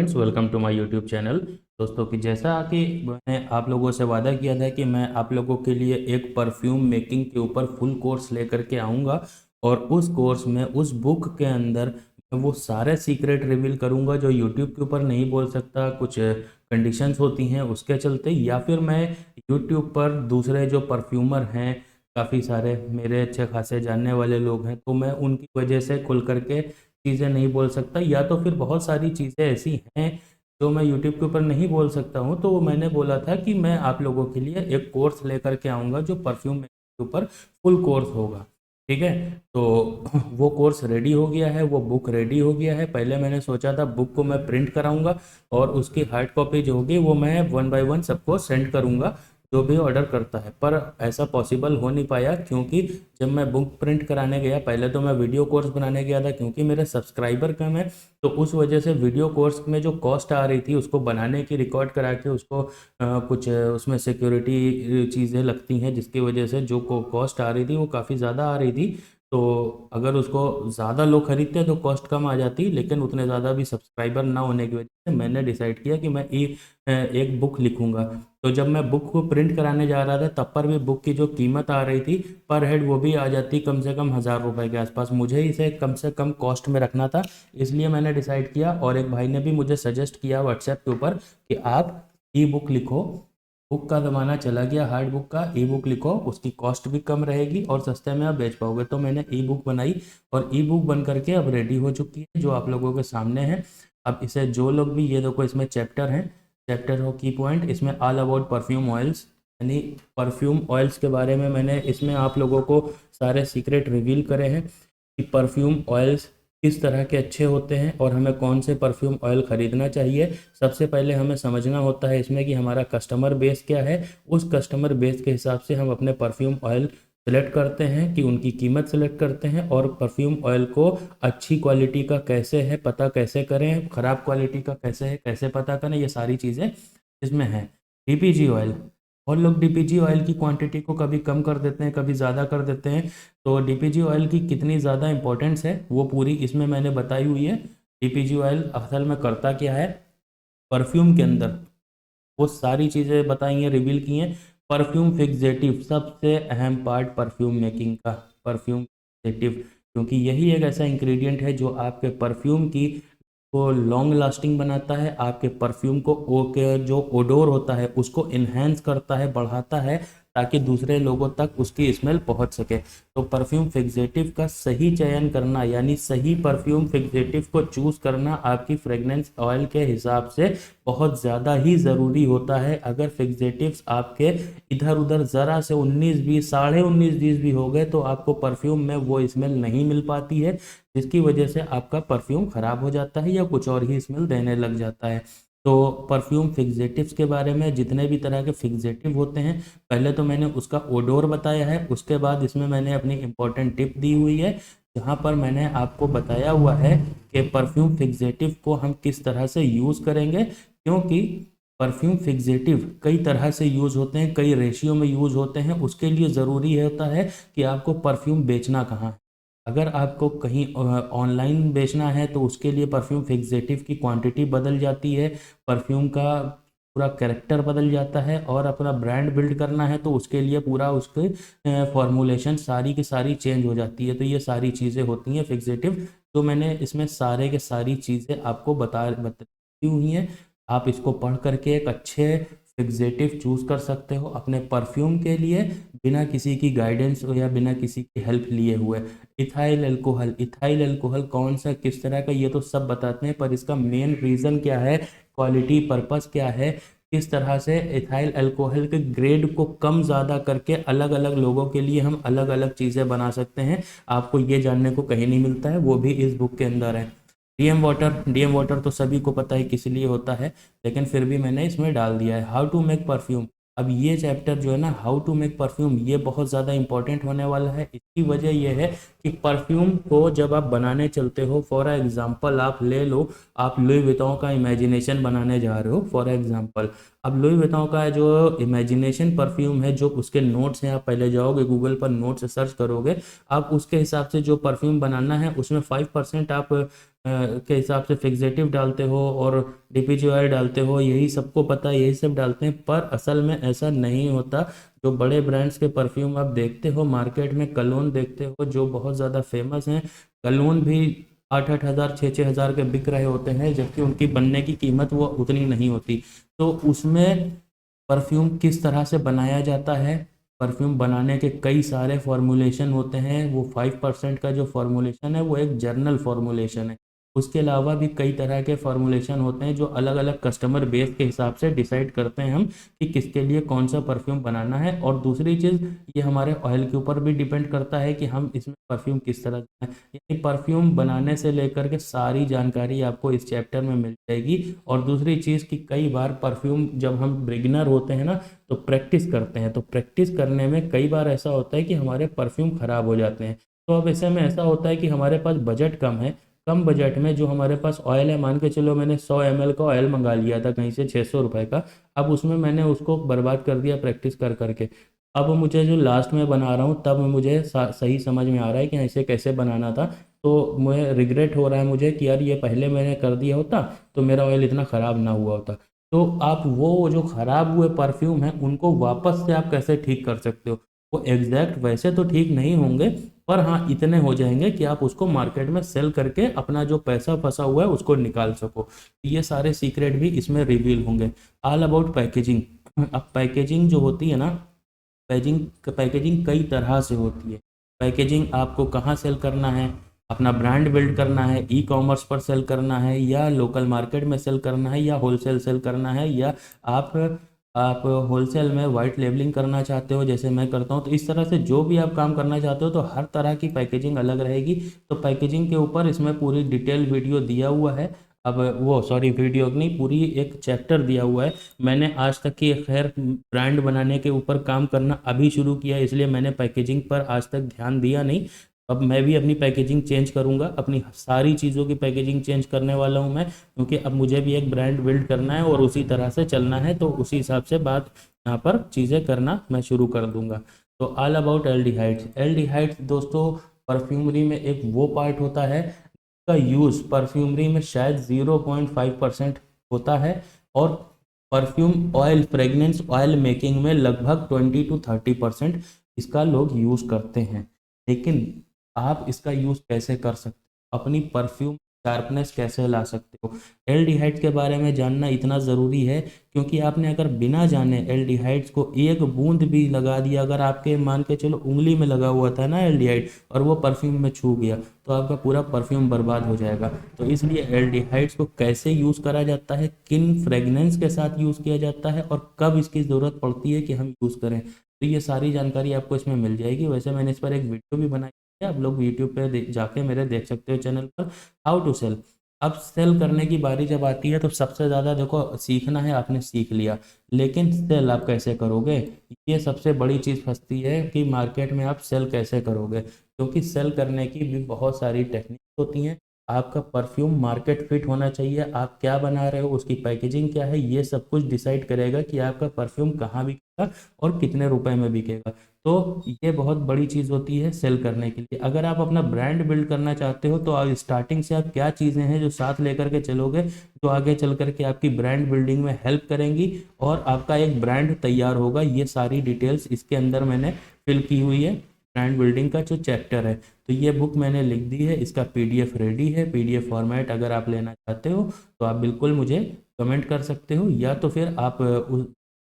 Friends, welcome to my YouTube channel. दोस्तों कि जैसा कि मैंने आप लोगों से वादा किया था कि मैं आप लोगों के लिए एक परफ्यूम मेकिंग के ऊपर फुल कोर्स लेकर के आऊँगा और उस कोर्स में उस बुक के अंदर मैं वो सारे सीक्रेट रिवील करूँगा जो यूट्यूब के ऊपर नहीं बोल सकता। कुछ कंडीशंस होती हैं उसके चलते, या फिर मैं यूट्यूब पर दूसरे जो परफ्यूमर हैं, काफ़ी सारे मेरे अच्छे खासे जानने वाले लोग हैं, तो मैं उनकी वजह से खुल करके चीज़ें नहीं बोल सकता, या तो फिर बहुत सारी चीज़ें ऐसी हैं जो मैं यूट्यूब के ऊपर नहीं बोल सकता हूँ। तो मैंने बोला था कि मैं आप लोगों के लिए एक कोर्स लेकर के आऊँगा जो परफ्यूम के ऊपर फुल कोर्स होगा। ठीक है, तो वो कोर्स रेडी हो गया है, वो बुक रेडी हो गया है। पहले मैंने सोचा था बुक को मैं प्रिंट कराऊंगा और उसकी हार्ड कॉपी जो होगी वो मैं वन बाय वन सबको सेंड करूंगा जो भी ऑर्डर करता है, पर ऐसा पॉसिबल हो नहीं पाया क्योंकि जब मैं बुक प्रिंट कराने गया, पहले तो मैं वीडियो कोर्स बनाने गया था क्योंकि मेरे सब्सक्राइबर कम है, तो उस वजह से वीडियो कोर्स में जो कॉस्ट आ रही थी उसको बनाने की, रिकॉर्ड करा के उसको कुछ उसमें सिक्योरिटी चीज़ें लगती हैं जिसकी वजह से जो कॉस्ट आ रही थी वो काफ़ी ज़्यादा आ रही थी। तो अगर उसको ज़्यादा लोग खरीदते तो कॉस्ट कम आ जाती, लेकिन उतने ज़्यादा भी सब्सक्राइबर ना होने की वजह से मैंने डिसाइड किया कि मैं एक बुक लिखूंगा। तो जब मैं बुक को प्रिंट कराने जा रहा था तब पर भी बुक की जो कीमत आ रही थी पर हेड वो भी आ जाती कम से कम 1000 रुपये के आसपास। मुझे इसे कम से कम कॉस्ट में रखना था, इसलिए मैंने डिसाइड किया, और एक भाई ने भी मुझे सजेस्ट किया व्हाट्सएप के ऊपर कि आप ई बुक लिखो। बुक का ज़माना चला गया, हार्ड बुक का ई बुक लिखो, उसकी कॉस्ट भी कम रहेगी और सस्ते में आप बेच पाओगे। तो मैंने ई बुक बनाई और ई बुक बन करके अब रेडी हो चुकी है जो आप लोगों के सामने है। अब इसे जो लोग भी, ये देखो इसमें चैप्टर हैं, चैप्टर हो की पॉइंट, इसमें ऑल अबाउट परफ्यूम ऑयल्स, यानी परफ्यूम ऑयल्स के बारे में मैंने इसमें आप लोगों को सारे सीक्रेट रिवील करे हैं कि परफ्यूम ऑयल्स किस तरह के अच्छे होते हैं और हमें कौन से परफ्यूम ऑयल खरीदना चाहिए। सबसे पहले हमें समझना होता है इसमें कि हमारा कस्टमर बेस क्या है, उस कस्टमर बेस के हिसाब से हम अपने परफ्यूम ऑयल सेलेक्ट करते हैं, कि उनकी कीमत सेलेक्ट करते हैं, और परफ्यूम ऑयल को अच्छी क्वालिटी का कैसे है पता कैसे करें, ख़राब क्वालिटी का कैसे है कैसे पता करें, ये सारी चीज़ें इसमें हैं। डीपीजी ऑयल, और लोग डीपीजी ऑयल की क्वांटिटी को कभी कम कर देते हैं कभी ज़्यादा कर देते हैं, तो डीपीजी ऑयल की कितनी ज़्यादा इंपॉर्टेंस है वो पूरी इसमें मैंने बताई हुई है। डीपीजी ऑयल असल में करता क्या है परफ्यूम के अंदर, वो सारी चीज़ें बताई हैं, रिवील की हैं। परफ्यूम फिक्सेटिव सबसे अहम पार्ट परफ्यूम मेकिंग का, परफ्यूम फिक्सेटिव, क्योंकि यही एक ऐसा इंग्रेडिएंट है जो आपके परफ्यूम की को लॉन्ग लास्टिंग बनाता है, आपके परफ्यूम को के जो ओडोर होता है उसको इन्हेंस करता है, बढ़ाता है, ताकि दूसरे लोगों तक उसकी स्मेल पहुंच सके। तो परफ्यूम फिक्सेटिव का सही चयन करना, यानी सही परफ्यूम फिक्सेटिव को चूज़ करना आपकी फ्रेगनेंस ऑयल के हिसाब से बहुत ज़्यादा ही ज़रूरी होता है। अगर फिक्सेटिव्स आपके इधर उधर ज़रा से 19-20, 19.5-20 भी हो गए तो आपको परफ्यूम में वो स्मेल नहीं मिल पाती है, जिसकी वजह से आपका परफ्यूम ख़राब हो जाता है या कुछ और ही स्मेल देने लग जाता है। तो परफ्यूम फिक्सेटिव्स के बारे में, जितने भी तरह के फिक्सेटिव होते हैं, पहले तो मैंने उसका ओडोर बताया है, उसके बाद इसमें मैंने अपनी इंपॉर्टेंट टिप दी हुई है जहाँ पर मैंने आपको बताया हुआ है कि परफ्यूम फिक्सेटिव को हम किस तरह से यूज़ करेंगे, क्योंकि परफ्यूम फिक्सेटिव कई तरह से यूज़ होते हैं, कई रेशियो में यूज़ होते हैं। उसके लिए ज़रूरी होता है कि आपको परफ्यूम बेचना कहाँ है। अगर आपको कहीं ऑनलाइन बेचना है तो उसके लिए परफ्यूम फिक्सेटिव की क्वांटिटी बदल जाती है, परफ्यूम का पूरा कैरेक्टर बदल जाता है, और अपना ब्रांड बिल्ड करना है तो उसके लिए पूरा उसके फॉर्मूलेशन सारी की सारी चेंज हो जाती है। तो ये सारी चीज़ें होती हैं फिक्सेटिव, तो मैंने इसमें सारे के सारी चीज़ें आपको बताई हुई हैं। आप इसको पढ़ करके एक अच्छे फिक्सेटिव चूज़ कर सकते हो अपने परफ्यूम के लिए, बिना किसी की गाइडेंस या बिना किसी की हेल्प लिए हुए। इथाइल अल्कोहल, इथाइल अल्कोहल कौन सा किस तरह का ये तो सब बताते हैं, पर इसका मेन रीज़न क्या है, क्वालिटी पर्पस क्या है, किस तरह से इथाइल अल्कोहल के ग्रेड को कम ज़्यादा करके अलग अलग लोगों के लिए हम अलग अलग चीज़ें बना सकते हैं, आपको ये जानने को कहीं नहीं मिलता है, वो भी इस बुक के अंदर है। डीएम वाटर, डीएम वाटर तो सभी को पता है किस लिए होता है, लेकिन फिर भी मैंने इसमें डाल दिया है। हाउ टू मेक परफ्यूम, अब ये चैप्टर जो है ना, हाउ टू मेक परफ्यूम, ये बहुत ज़्यादा इंपॉर्टेंट होने वाला है। इसकी वजह यह है कि परफ्यूम को जब आप बनाने चलते हो, फॉर एग्जांपल आप ले लो, आप लुई विटॉन का इमेजिनेशन बनाने जा रहे हो फॉर एग्जांपल, अब लुई विटॉन का जो इमेजिनेशन परफ्यूम है, जो उसके नोट्स हैं, आप पहले जाओगे गूगल पर नोट्स सर्च करोगे, आप उसके हिसाब से जो परफ्यूम बनाना है उसमें 5% आप के हिसाब से फिक्सेटिव डालते हो और DPGOI डालते हो, यही सबको पता है, यही सब डालते हैं, पर असल में ऐसा नहीं होता। जो बड़े ब्रांड्स के परफ्यूम आप देखते हो मार्केट में, कलोन देखते हो जो बहुत ज़्यादा फेमस हैं, कलोन भी 8-8 हज़ार 6-6 हज़ार के बिक रहे होते हैं, जबकि उनकी बनने की कीमत वो उतनी नहीं होती। तो उसमें परफ्यूम किस तरह से बनाया जाता है, परफ्यूम बनाने के कई सारे फॉर्मूलेशन होते हैं। वो 5% का जो फॉर्मूलेशन है वो एक जर्नल फॉर्मूलेशन है। उसके अलावा भी कई तरह के फॉर्मूलेशन होते हैं जो अलग अलग कस्टमर बेस के हिसाब से डिसाइड करते हैं हम कि किसके लिए कौन सा परफ्यूम बनाना है। और दूसरी चीज़, ये हमारे ऑयल के ऊपर भी डिपेंड करता है कि हम इसमें परफ्यूम किस तरह का है। यानी परफ्यूम बनाने से लेकर के सारी जानकारी आपको इस चैप्टर में मिल जाएगी। और दूसरी चीज़ कि कई बार परफ्यूम जब हम बिगिनर होते हैं ना तो प्रैक्टिस करते हैं, तो प्रैक्टिस करने में कई बार ऐसा होता है कि हमारे परफ्यूम ख़राब हो जाते हैं। तो अब ऐसे में ऐसा होता है कि हमारे पास बजट कम है, कम बजट में जो हमारे पास ऑयल है, मान के चलो मैंने 100 ml का ऑयल मंगा लिया था कहीं से 600 रुपये का, अब उसमें मैंने उसको बर्बाद कर दिया प्रैक्टिस कर करके। अब मुझे जो लास्ट में बना रहा हूँ तब मुझे सही समझ में आ रहा है कि ऐसे कैसे बनाना था। तो मुझे रिग्रेट हो रहा है मुझे कि यार ये पहले मैंने कर दिया होता तो मेरा ऑयल इतना ख़राब ना हुआ होता। तो आप वो जो ख़राब हुए परफ्यूम हैं उनको वापस से आप कैसे ठीक कर सकते हो। वो एग्जैक्ट वैसे तो ठीक नहीं होंगे, पर हाँ इतने हो जाएंगे कि आप उसको मार्केट में सेल करके अपना जो पैसा फंसा हुआ है उसको निकाल सको। ये सारे सीक्रेट भी इसमें रिवील होंगे। All about packaging. अब पैकेजिंग जो होती है ना, पैकेजिंग कई तरह से होती है। पैकेजिंग आपको कहाँ सेल करना है, अपना ब्रांड बिल्ड करना है, ई कॉमर्स पर सेल करना है, या लोकल मार्केट में सेल करना है, या होलसेल सेल करना है, या आप आप होलसेल में वाइट लेबलिंग करना चाहते हो जैसे मैं करता हूँ। तो इस तरह से जो भी आप काम करना चाहते हो तो हर तरह की पैकेजिंग अलग रहेगी। तो पैकेजिंग के ऊपर इसमें पूरी डिटेल वीडियो दिया हुआ है। अब वो सॉरी वीडियो नहीं, पूरी एक चैप्टर दिया हुआ है। मैंने आज तक की खैर ब्रांड बनाने के ऊपर काम करना अभी शुरू किया, इसलिए मैंने पैकेजिंग पर आज तक ध्यान दिया नहीं। अब मैं भी अपनी पैकेजिंग चेंज करूंगा, अपनी सारी चीज़ों की पैकेजिंग चेंज करने वाला हूं मैं, क्योंकि अब मुझे भी एक ब्रांड बिल्ड करना है और उसी तरह से चलना है। तो उसी हिसाब से बात यहाँ पर चीज़ें करना मैं शुरू कर दूंगा। तो ऑल अबाउट एल्डिहाइड्स। एल्डिहाइड्स दोस्तों परफ्यूमरी में एक वो पार्ट होता है का यूज़ परफ्यूमरी में शायद 0.5% होता है, और perfume oil fragrance oil making में लगभग 20-30% इसका लोग यूज़ करते हैं। लेकिन आप इसका यूज़ कैसे कर सकते हो, अपनी परफ्यूम शार्पनेस कैसे ला सकते हो, एल्डिहाइड्स के बारे में जानना इतना ज़रूरी है। क्योंकि आपने अगर बिना जाने एल्डिहाइड्स को एक बूंद भी लगा दिया, अगर आपके मान के चलो उंगली में लगा हुआ था ना एल्डिहाइड और वो परफ्यूम में छू गया, तो आपका पूरा परफ्यूम बर्बाद हो जाएगा। तो इसलिए एल्डिहाइड्स को कैसे यूज़ करा जाता है, किन फ्रेगनेंस के साथ यूज़ किया जाता है, और कब इसकी ज़रूरत पड़ती है कि हम यूज़ करें, तो ये सारी जानकारी आपको इसमें मिल जाएगी। वैसे मैंने इस पर एक वीडियो भी बनाई है, आप लोग यूट्यूब पे जाके मेरे देख सकते हो चैनल पर, हाउ टू सेल। अब सेल करने की बारी जब आती है तो सबसे ज़्यादा देखो सीखना है, आपने सीख लिया, लेकिन सेल आप कैसे करोगे, ये सबसे बड़ी चीज़ फंसती है कि मार्केट में आप सेल कैसे करोगे। क्योंकि सेल करने की भी बहुत सारी टेक्निक होती हैं। आपका परफ्यूम मार्केट फिट होना चाहिए, आप क्या बना रहे हो, उसकी पैकेजिंग क्या है, ये सब कुछ डिसाइड करेगा कि आपका परफ्यूम कहाँ बिकेगा और कितने रुपए में बिकेगा। तो ये बहुत बड़ी चीज़ होती है सेल करने के लिए। अगर आप अपना ब्रांड बिल्ड करना चाहते हो तो आप स्टार्टिंग से आप क्या चीज़ें हैं जो साथ लेकर के चलोगे, जो आगे चल करके आपकी ब्रांड बिल्डिंग में हेल्प करेंगी और आपका एक ब्रांड तैयार होगा। ये सारी डिटेल्स इसके अंदर मैंने फिल की हुई है, ब्रांड बिल्डिंग का जो चैप्टर है। तो ये बुक मैंने लिख दी है, इसका PDF रेडी है, PDF फॉर्मेट अगर आप लेना चाहते हो तो आप बिल्कुल मुझे कमेंट कर सकते हो, या तो फिर आप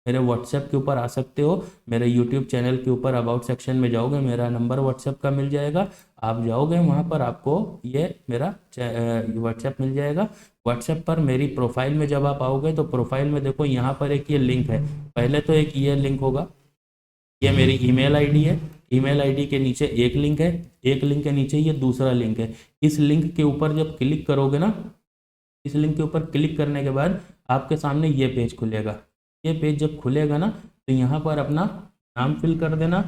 मेरे व्हाट्सएप के ऊपर आ सकते हो। मेरे यूट्यूब चैनल के ऊपर अबाउट सेक्शन में जाओगे, मेरा नंबर व्हाट्सएप का मिल जाएगा, आप जाओगे वहाँ पर आपको ये मेरा व्हाट्सएप मिल जाएगा। व्हाट्सएप पर मेरी प्रोफाइल में जब आप आओगे तो प्रोफाइल में देखो यहाँ पर एक ये लिंक है, पहले तो एक ये लिंक होगा, ये मेरी ईमेल आईडी है, ईमेल आईडी के नीचे एक लिंक है, एक लिंक के नीचे ये दूसरा लिंक है। इस लिंक के ऊपर जब क्लिक करोगे ना, इस लिंक के ऊपर क्लिक करने के बाद आपके सामने ये पेज खुलेगा। ये पेज जब खुलेगा ना तो यहाँ पर अपना नाम फिल कर देना।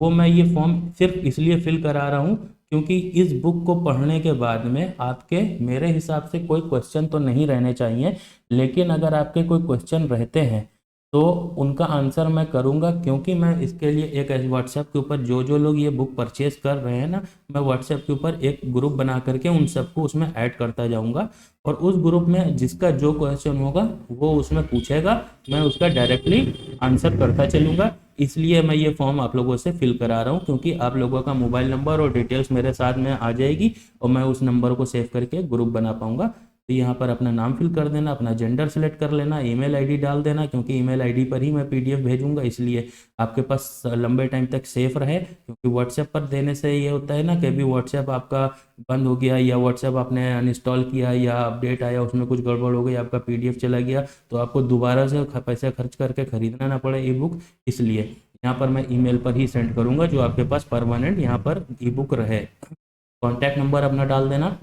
वो मैं ये फॉर्म सिर्फ इसलिए फिल करा रहा हूँ क्योंकि इस बुक को पढ़ने के बाद में आपके मेरे हिसाब से कोई क्वेश्चन तो नहीं रहने चाहिए, लेकिन अगर आपके कोई क्वेश्चन रहते हैं तो उनका आंसर मैं करूँगा, क्योंकि मैं इसके लिए एक व्हाट्सएप के ऊपर जो जो लोग ये बुक परचेज कर रहे हैं ना, मैं व्हाट्सएप के ऊपर एक ग्रुप बना करके उन सबको उसमें ऐड करता जाऊँगा, और उस ग्रुप में जिसका जो क्वेश्चन होगा वो उसमें पूछेगा, मैं उसका डायरेक्टली आंसर करता चलूँगा। इसलिए मैं ये फॉर्म आप लोगों से फिल करा रहा हूँ, क्योंकि आप लोगों का मोबाइल नंबर और डिटेल्स मेरे साथ में आ जाएगी, और मैं उस नंबर को सेव करके ग्रुप बना पाऊँगा। तो यहाँ पर अपना नाम फिल कर देना, अपना जेंडर सेलेक्ट कर लेना, ईमेल आईडी डाल देना, क्योंकि ईमेल आईडी पर ही मैं पीडीएफ भेजूंगा, इसलिए आपके पास लंबे टाइम तक सेफ रहे। क्योंकि व्हाट्सएप पर देने से ये होता है ना कि अभी व्हाट्सएप आपका बंद हो गया, या व्हाट्सएप आपने अनइंस्टॉल किया, या अपडेट आया उसमें कुछ गड़बड़ हो गई, आपका पीडीएफ चला गया, तो आपको दोबारा से पैसे खर्च करके खरीदना ना पड़े ई बुक। इसलिए यहाँ पर मैं ईमेल पर ही सेंड करूँगा, जो आपके पास परमानेंट यहाँ पर ई बुक रहे। कॉन्टैक्ट नंबर अपना डाल देना,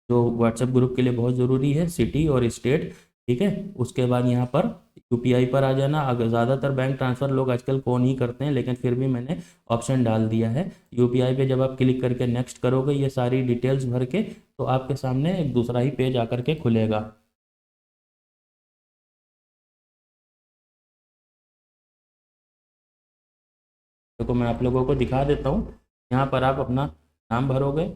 जो व्हाट्सएप ग्रुप के लिए बहुत ज़रूरी है, सिटी और स्टेट। ठीक है, उसके बाद यहाँ पर यूपीआई पर आ जाना। अगर ज़्यादातर बैंक ट्रांसफ़र लोग आजकल फ़ोन ही करते हैं, लेकिन फिर भी मैंने ऑप्शन डाल दिया है यूपीआई पे। जब आप क्लिक करके नेक्स्ट करोगे, ये सारी डिटेल्स भर के, तो आपके सामने एक दूसरा ही पेज आकर के खुलेगा। देखो मैं आप लोगों को दिखा देता हूँ, यहाँ पर आप अपना नाम भरोगे।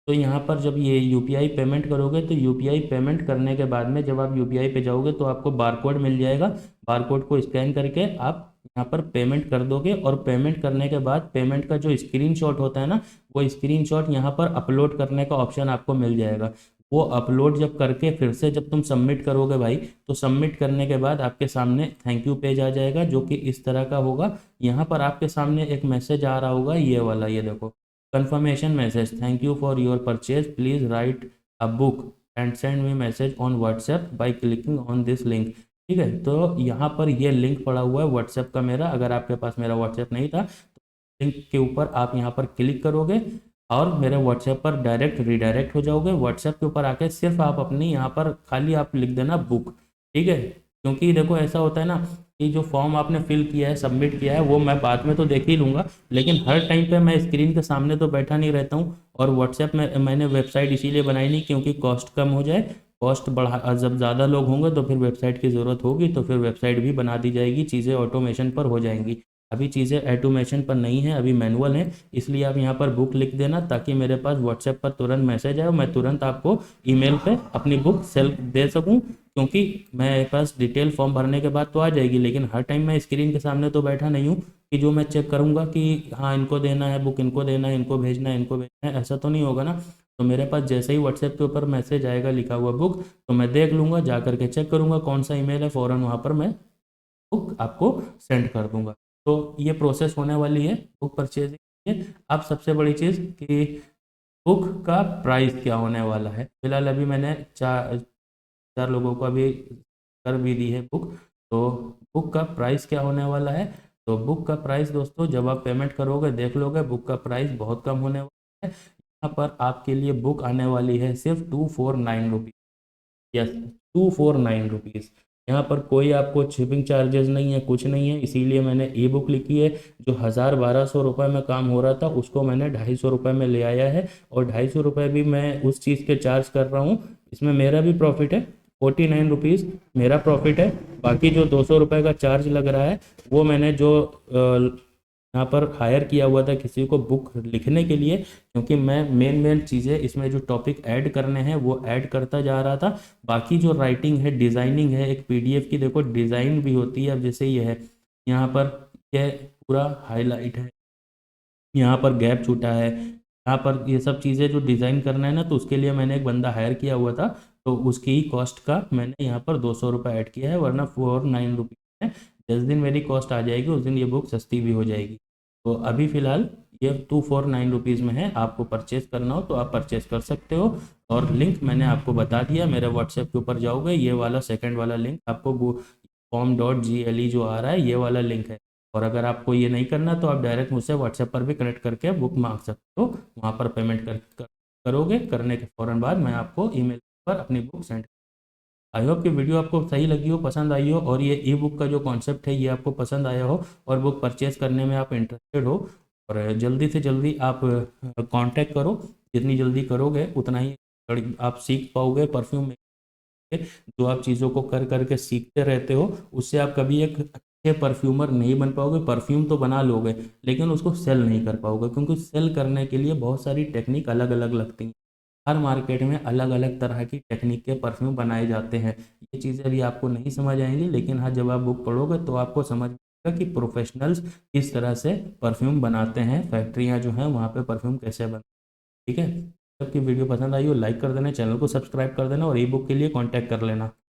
तो यहाँ पर जब ये यूपीआई पेमेंट करोगे, तो यूपीआई पेमेंट करने के बाद में जब आप यूपीआई पे जाओगे, तो आपको बारकोड मिल जाएगा। बारकोड को स्कैन करके आप यहाँ पर पेमेंट कर दोगे, और पेमेंट करने के बाद पेमेंट का जो स्क्रीनशॉट होता है ना, वो स्क्रीनशॉट यहाँ पर अपलोड करने का ऑप्शन आपको मिल जाएगा। वो अपलोड जब करके फिर से जब तुम सबमिट करोगे भाई, तो सबमिट करने के बाद आपके सामने थैंक यू पेज आ जाएगा, जो कि इस तरह का होगा। यहाँ पर आपके सामने एक मैसेज आ रहा होगा, ये वाला, ये देखो, confirmation message, thank you for your purchase, please write a book and send me message on whatsapp by clicking on this link। ठीक है, तो यहाँ पर ये लिंक पड़ा हुआ है व्हाट्सएप का मेरा। अगर आपके पास मेरा व्हाट्सएप नहीं था, तो लिंक के ऊपर आप यहाँ पर क्लिक करोगे, और मेरे व्हाट्सएप पर डायरेक्ट रिडायरेक्ट हो जाओगे। व्हाट्सएप के ऊपर आके सिर्फ आप अपनी यहाँ पर खाली आप लिख देना बुक। ठीक है, क्योंकि देखो ऐसा होता है ना कि जो फॉर्म आपने फिल किया है, सबमिट किया है, वो मैं बाद में तो देख ही लूँगा, लेकिन हर टाइम पे मैं स्क्रीन के सामने तो बैठा नहीं रहता हूँ। और व्हाट्सएप में मैंने वेबसाइट इसीलिए बनाई नहीं, क्योंकि कॉस्ट कम हो जाए। कॉस्ट बढ़ा, जब ज़्यादा लोग होंगे तो फिर वेबसाइट की ज़रूरत होगी, तो फिर वेबसाइट भी बना दी जाएगी, चीज़ें ऑटोमेशन पर हो जाएंगी। अभी चीज़ें ऑटोमेशन पर नहीं है, अभी मैनुअल है। इसलिए आप यहाँ पर बुक लिख देना, ताकि मेरे पास व्हाट्सएप पर तुरंत मैसेज आए और मैं तुरंत आपको ईमेल पे अपनी बुक सेल दे सकूँ। क्योंकि मेरे पास डिटेल फॉर्म भरने के बाद तो आ जाएगी, लेकिन हर टाइम मैं स्क्रीन के सामने तो बैठा नहीं हूँ कि जो मैं चेक करूँगा कि हाँ इनको देना है बुक, इनको देना है, इनको भेजना है, इनको भेजना है, ऐसा तो नहीं होगा ना। तो मेरे पास जैसे ही व्हाट्सएप के ऊपर मैसेज आएगा लिखा हुआ बुक, तो मैं देख लूँगा, जा करके चेक करूँगा कौन सा ईमेल है, फ़ौरन वहाँ पर मैं बुक आपको सेंड कर दूंगा। तो ये प्रोसेस होने वाली है बुक परचेजिंग की। अब सबसे बड़ी चीज़ कि बुक का प्राइस क्या होने वाला है। फिलहाल अभी मैंने चार चार लोगों को अभी कर भी दी है बुक। तो बुक का प्राइस क्या होने वाला है, तो बुक का प्राइस दोस्तों जब आप पेमेंट करोगे देख लोगे, बुक का प्राइस बहुत कम होने वाला है। यहाँ पर आपके लिए बुक आने वाली है सिर्फ 249 रुपीज़। Yes, 249 rupees. यहाँ पर कोई आपको शिपिंग चार्जेस नहीं है, कुछ नहीं है। इसीलिए मैंने ई बुक लिखी है। जो 1000-1200 रुपये में काम हो रहा था, उसको मैंने 250 रुपये में ले आया है, और 250 रुपये भी मैं उस चीज़ के चार्ज कर रहा हूँ। इसमें मेरा भी प्रॉफिट है, 49 रुपीज़ मेरा प्रॉफिट है। बाकी जो 200 रुपये का चार्ज लग रहा है, वो मैंने जो यहाँ पर हायर किया हुआ था किसी को बुक लिखने के लिए, क्योंकि मैं मेन मेन चीज़ें इसमें जो टॉपिक ऐड करने हैं वो ऐड करता जा रहा था। बाकी जो राइटिंग है, डिज़ाइनिंग है, एक पीडीएफ की देखो डिज़ाइन भी होती है। अब जैसे ये है, यहाँ पर यह पूरा हाईलाइट है, यहाँ पर गैप छूटा है, यहाँ पर ये सब चीज़ें जो डिज़ाइन करना है ना, तो उसके लिए मैंने एक बंदा हायर किया हुआ था। तो उसकी ही कॉस्ट का मैंने यहाँ पर 200 रुपये ऐड किया है, वरना 49 रुपीज़ है। जिस दिन मेरी कॉस्ट आ जाएगी उस दिन ये बुक सस्ती भी हो जाएगी। तो अभी फ़िलहाल ये 249 रुपीज़ में है। आपको परचेज़ करना हो तो आप परचेज़ कर सकते हो। और लिंक मैंने आपको बता दिया, मेरे व्हाट्सएप के ऊपर जाओगे, ये वाला सेकंड वाला लिंक आपको form.gle जो आ रहा है, ये वाला लिंक है। और अगर आपको ये नहीं करना, तो आप डायरेक्ट मुझसे व्हाट्सएप पर भी कनेक्ट करके बुक मांग सकते हो। वहाँ पर पेमेंट करोगे, करने के फ़ौरन बाद मैं आपको ईमेल पर अपनी बुक सेंड आई होप कि वीडियो आपको सही लगी हो, पसंद आई हो, और ये ई बुक का जो कॉन्सेप्ट है ये आपको पसंद आया हो और बुक परचेज करने में आप इंटरेस्टेड हो, और जल्दी से जल्दी आप कांटेक्ट करो। जितनी जल्दी करोगे उतना ही आप सीख पाओगे परफ्यूम में। जो आप चीज़ों को कर करके सीखते रहते हो, उससे आप कभी एक अच्छे परफ्यूमर नहीं बन पाओगे। परफ्यूम तो बना लोगे लेकिन उसको सेल नहीं कर पाओगे, क्योंकि सेल करने के लिए बहुत सारी टेक्निक अलग अलग लगती हैं। हर मार्केट में अलग अलग तरह की टेक्निक के परफ्यूम बनाए जाते हैं। ये चीज़ें भी आपको नहीं समझ आएंगी, लेकिन हाँ, जब आप बुक पढ़ोगे तो आपको समझ में आएगा कि प्रोफेशनल्स किस तरह से परफ्यूम बनाते हैं, फैक्ट्रियाँ जो हैं वहाँ पे परफ्यूम कैसे बनते हैं। ठीक है। सबकी वीडियो पसंद आई हो लाइक कर देना, चैनल को सब्सक्राइब कर देना, और ई बुक के लिए कांटेक्ट कर लेना।